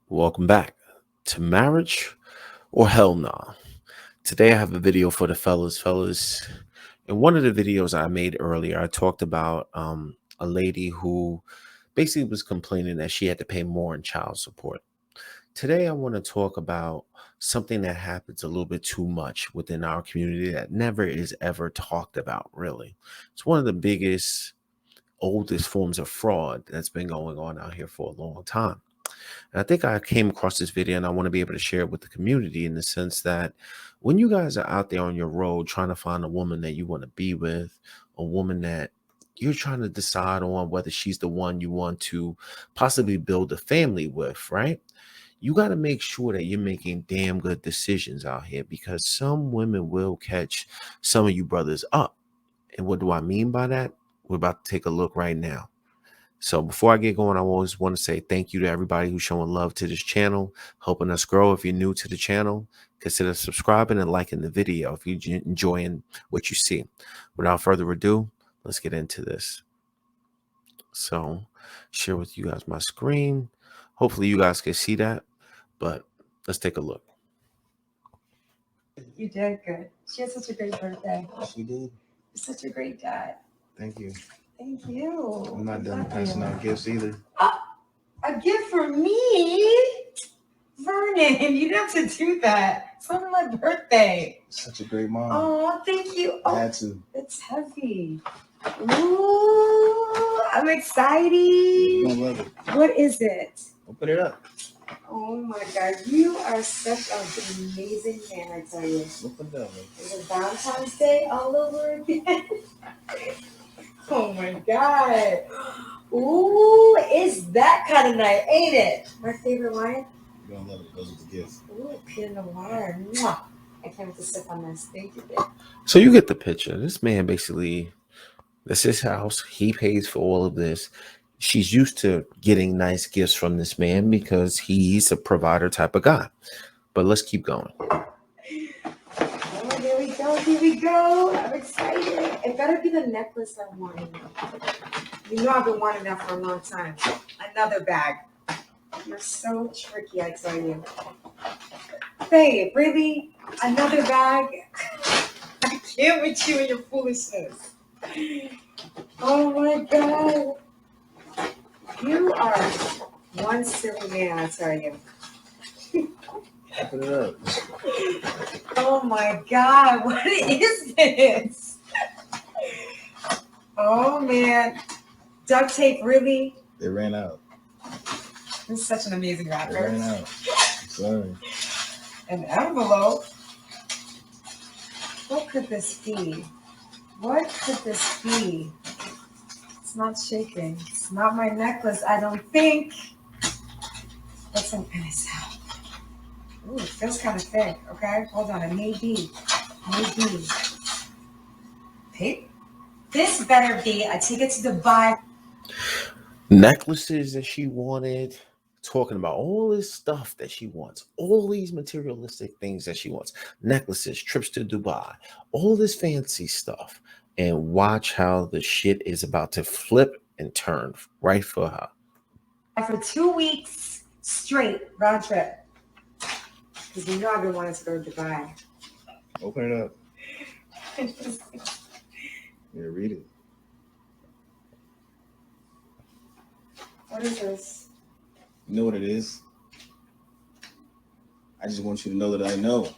Welcome back to Marriage or Hell Nah. Today I have a video for the fellas. In one of the videos I made earlier, I talked about a lady who basically was complaining that she had to pay more in child support. Today I want to talk about something that happens a little bit too much within our community that never is ever talked about, really. It's one of the biggest, oldest forms of fraud that's been going on out here for a long time. And I think I came across this video and I want to be able to share it with the community in the sense that when you guys are out there on your road trying to find a woman that you want to be with, a woman that you're trying to decide on whether she's the one you want to possibly build a family with, right? You got to make sure that you're making damn good decisions out here because some women will catch some of you brothers up. And what do I mean by that? We're about to take a look right now. So before I get going, I always want to say thank you to everybody who's showing love to this channel, helping us grow. If you're new to the channel, consider subscribing and liking the video if you're enjoying what you see. Without further ado, let's get into this. So share with you guys my screen. Hopefully you guys can see that, but let's take a look. You did good. She had such a great birthday. She did. You're such a great dad. Thank you. Thank you. I'm not done passing out gifts either. A gift for me? Vernon, you didn't have to do that. It's not my birthday. Such a great mom. Oh, thank you. I Oh, had to. it's heavy. Ooh, I'm You're excited. gonna love it. What is it? Open it up. Oh my God, you are such an amazing man, I tell you. Open it up. Is it Valentine's Day all over again? Oh my God. Ooh, it's that kind of night, ain't it? My favorite wine? You're gonna love it. Those are the gifts. Ooh, Pinot Noir. Mwah. I can't wait to sip on this. Thank you, babe. So you get the picture. This man basically, this is his house. He pays for all of this. She's used to getting nice gifts from this man because he's a provider type of guy. But let's keep going. Oh, here we go. Here we go. I'm excited. It better be the necklace I wanted. You know I've been wanting that for a long time. Another bag. You're so tricky, I tell you. Babe, really? Another bag? I can't with you and your foolishness. Oh my God. You are one silly man, I tell you. Open it up. Oh my God, what is this? Oh man. Duct tape, really? They ran out. You're such an amazing They rapper. ran out. I'm sorry. An envelope? What could this be? What could this be? It's not shaking. It's not my necklace, I don't think. Let's open this out. Ooh, it feels kind of thick, okay? Hold on, it may be. Maybe. Hey, this better be a ticket to Dubai. Necklaces that she wanted, talking about all this stuff that she wants, all these materialistic things that she wants, necklaces, trips to Dubai, all this fancy stuff. And watch how the shit is about to flip and turn right for her. For 2 weeks straight, round trip. Because you know I've been wanting to go to Dubai. Open it up. Yeah, read it. What is this? You know what it is? I just want you to know that I know.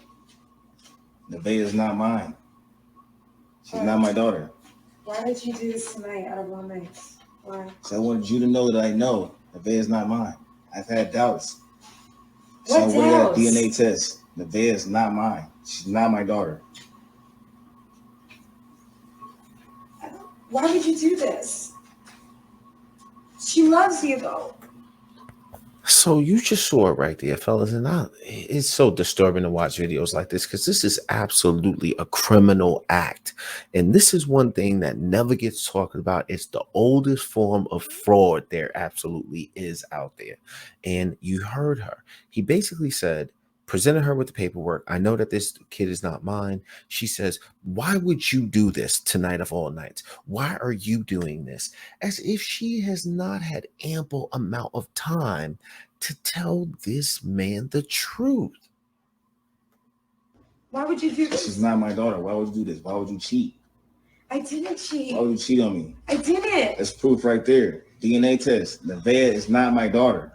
Nevaeh is not mine. She's not my daughter. Why did you do this tonight out of all nights? Why? So I wanted you to know that I know Nevaeh is not mine. I've had doubts. So What I went at a doubts? DNA test. Nevaeh is not mine. She's not my daughter. Why would you do this? She loves you though. So you just saw it right there, fellas. And it's so disturbing to watch videos like this because this is absolutely a criminal act. And this is one thing that never gets talked about. It's the oldest form of fraud there absolutely is out there. And you heard her. He basically said, presented her with the paperwork. I know that this kid is not mine. She says, why would you do this tonight of all nights? Why are you doing this? As if she has not had ample amount of time to tell this man the truth. Why would you do this? She's not my daughter. Why would you do this? Why would you cheat? I didn't cheat. Why would you cheat on me? I didn't. That's proof right there. DNA test. Nevaeh is not my daughter.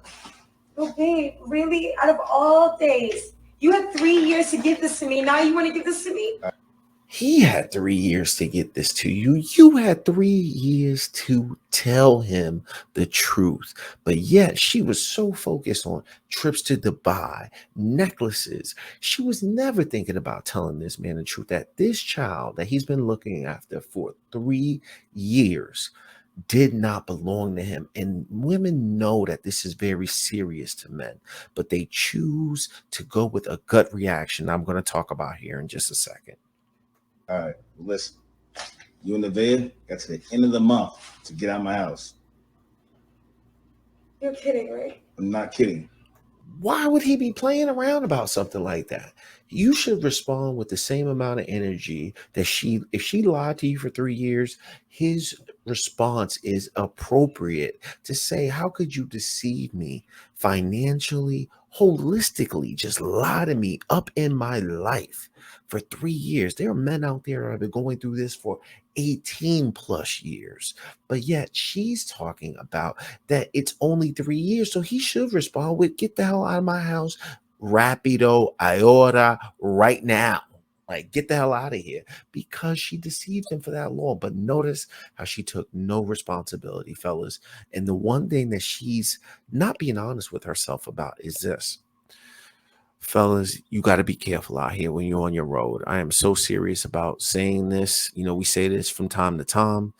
Oh, babe, really? Out of all days, you had 3 years to give this to me. Now you want to give this to me? He had 3 years to get this to you. You had 3 years to tell him the truth. But yet she was so focused on trips to Dubai, necklaces. She was never thinking about telling this man the truth, that this child that he's been looking after for 3 years did not belong to him. And women know that this is very serious to men, but they choose to go with a gut reaction I'm going to talk about here in just a second. All right, listen. You and Nevaeh got to the end of the month to get out of my house. You're kidding, right? I'm not kidding. Why would he be playing around about something like that? You should respond with the same amount of energy that if she lied to you for 3 years, his response is appropriate to say, how could you deceive me financially, holistically, just lie to me up in my life for 3 years? There are men out there that have been going through this for 18 plus years, but yet she's talking about that it's only 3 years. So he should respond with, get the hell out of my house, rapido, iora, right now. Like, get the hell out of here, because she deceived him for that long. But notice how she took no responsibility, fellas. And the one thing that she's not being honest with herself about is this. Fellas, you got to be careful out here when you're on your road. I am so serious about saying this. You know, we say this from time to time.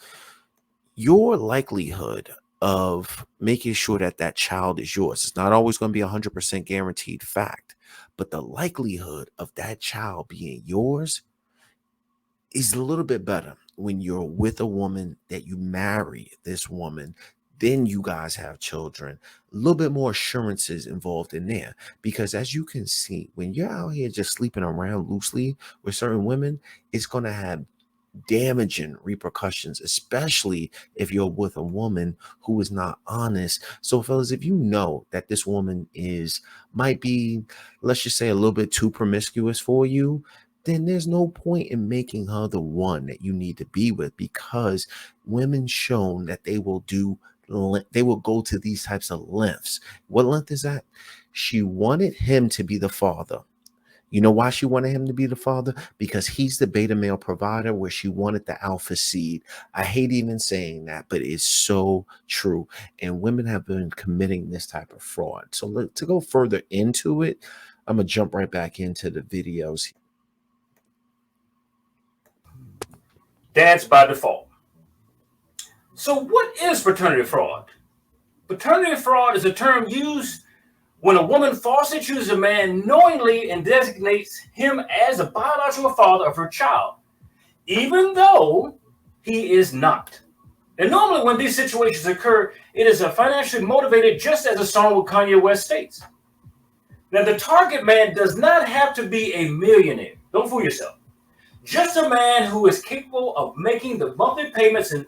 Your likelihood of making sure that that child is yours, it's not always going to be 100% guaranteed fact, but the likelihood of that child being yours is a little bit better when you're with a woman, that you marry this woman, then you guys have children. A little bit more assurances involved in there, because as you can see, when you're out here just sleeping around loosely with certain women, it's going to have damaging repercussions, especially if you're with a woman who is not honest. So fellas, if you know that this woman might be, let's just say, a little bit too promiscuous for you, then there's no point in making her the one that you need to be with, because women shown that they will go to these types of lengths. What length is that? She wanted him to be the father. You know why she wanted him to be the father? Because he's the beta male provider, where she wanted the alpha seed. I hate even saying that, but it's so true. And women have been committing this type of fraud. So to go further into it, I'm going to jump right back into the videos. Dads by default. So what is paternity fraud? Paternity fraud is a term used when a woman falsely chooses a man knowingly and designates him as the biological father of her child, even though he is not. And normally when these situations occur, it is financially motivated, just as the song with Kanye West states. Now, the target man does not have to be a millionaire. Don't fool yourself. Just a man who is capable of making the monthly payments in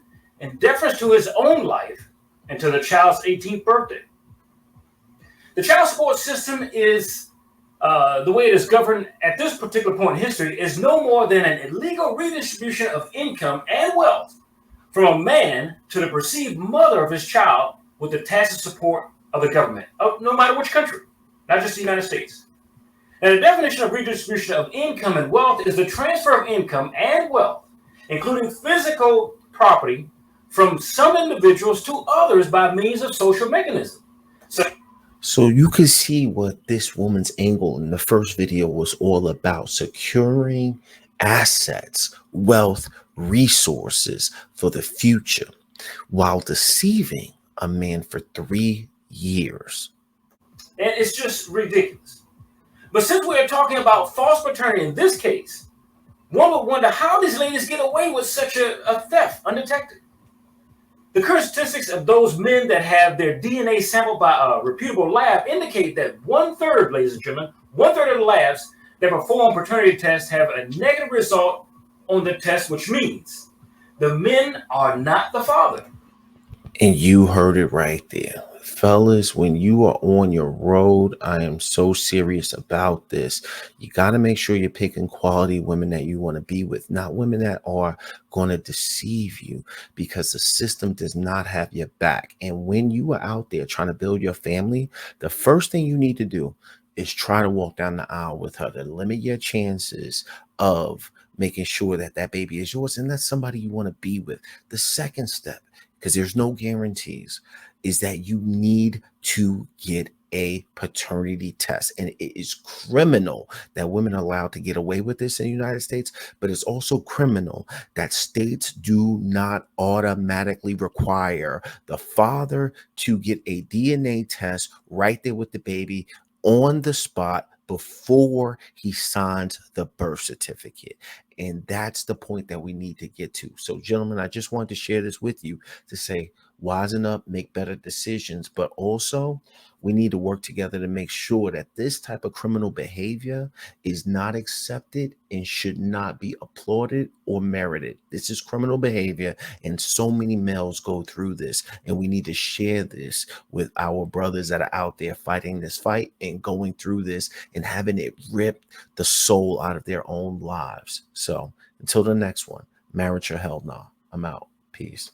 deference to his own life until the child's 18th birthday. The child support system is, the way it is governed at this particular point in history, is no more than an illegal redistribution of income and wealth from a man to the perceived mother of his child with the tacit support of the government, no matter which country, not just the United States. And the definition of redistribution of income and wealth is the transfer of income and wealth, including physical property, from some individuals to others by means of social mechanisms. So you can see what this woman's angle in the first video was all about: securing assets, wealth, resources for the future, while deceiving a man for 3 years. And it's just ridiculous. But since we are talking about false paternity in this case, one would wonder how these ladies get away with such a theft undetected. The current statistics of those men that have their DNA sampled by a reputable lab indicate that 1/3, ladies and gentlemen, 1/3 of the labs that perform paternity tests have a negative result on the test, which means the men are not the father. And you heard it right there. Fellas, when you are on your road, I am so serious about this. You got to make sure you're picking quality women that you want to be with, not women that are going to deceive you, because the system does not have your back. And when you are out there trying to build your family, the first thing you need to do is try to walk down the aisle with her to limit your chances of making sure that that baby is yours and that's somebody you want to be with. The second step, because there's no guarantees, is that you need to get a paternity test. And it is criminal that women are allowed to get away with this in the United States, but it's also criminal that states do not automatically require the father to get a DNA test right there with the baby on the spot before he signs the birth certificate. And that's the point that we need to get to. So, gentlemen, I just wanted to share this with you to say, wisen up, make better decisions, but also we need to work together to make sure that this type of criminal behavior is not accepted and should not be applauded or merited. This is criminal behavior, and so many males go through this, and we need to share this with our brothers that are out there fighting this fight and going through this and having it rip the soul out of their own lives. So until the next one, marriage or hell nah. I'm out. Peace.